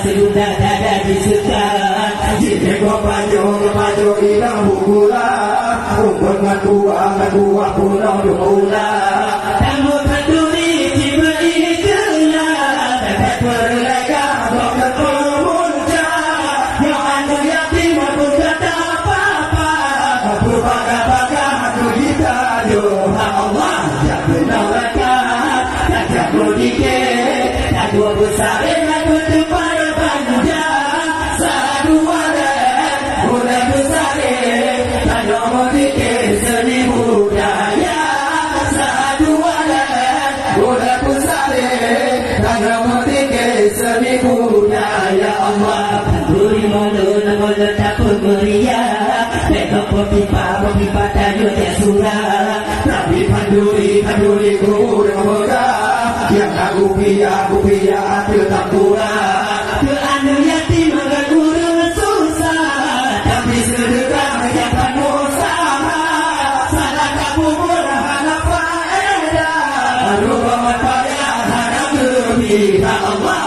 Segunda dada disekat jika kau pajo hilang bukula rumput matua pulau dumula kamu peduli jiwa ini kena dapat berlega kau bermunca yang anda yakin maupun kata apa-apa kau berbangga-bangga hati kita doa Allah tak benar rakat tak jatuh dikit tak dua besar ya Allah, panduri mula tak bermeriah. Tengok pipa tajuk dia surah. Tapi panduri guru yang megah. Yang aku pia hati tak kurang. Ke anu yatim maka guru susah. Tapi sedekah yang penuh usaha. Salah kamu berharap faedah. Rupaman payah harap lebih. Allah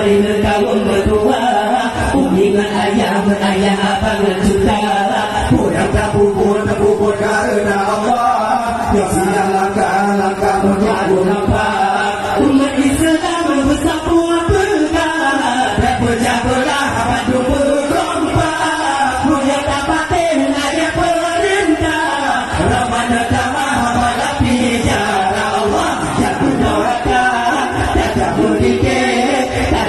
walil kaum berdua hubungan ayah abang dan cinta pulang tak pupur karena Allah yang siang langkah menjadi nampak umat Islam bersatu pegang dan pecah belah Bandung berkompak punya dapatin ayah perintah Rahman Damah pada bicara Allah yang mendoakan tak berdikir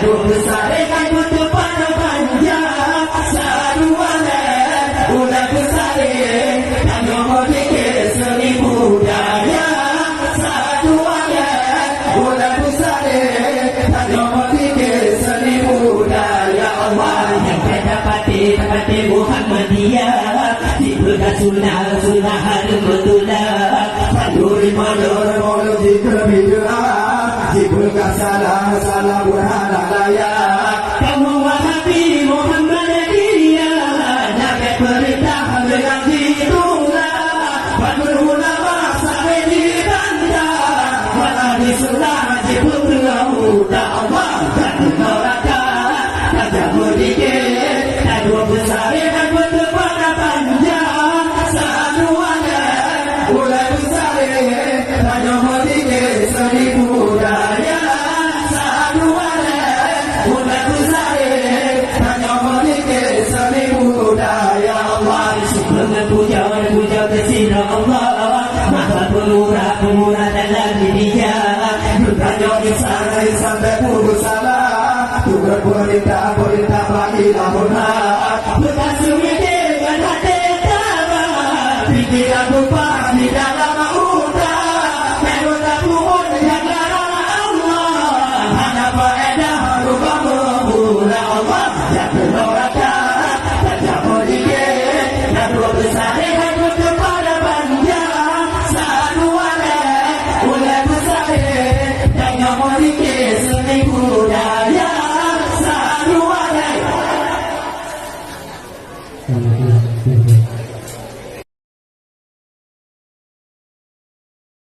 dua besar dengan butuh pada panjang satu walet ulang besar dan nomor dikit seni budaya satu walet ulang besar dan nomor dikit seni budaya Allah yang saya dapati Muhammadiyah diberikan sunnah hari betulah panduri molor jika bid'ah diberikan salah burhana layak kamu wahabi Muhammadiyah nabi perintah dengan itulah badul ulama sampai ditanda walau disulah diberikan tak Allah tak neraka tak jauh dikit tak dua besar dan betul pada panjang satu wadah ulang besar tak jauh dikit seribu budaya satu wadah ulang besar tak jauh dikit seribu budaya Allah sebelum puja kesina Allah maha pemurah dalam dirinya bertanya isana sampai putus salah tu berperintah bagilah benar bukan sumiti dengan hati tabah pikiran lupa di dalam utah menurut pun yang larang Allah hanya faedah rubah memula Allah yang berdorakan tak jauh dikit dan dua besar hanya kepada panjang satu walet ulang besar dan nyamuk dikit seni budaya satu walet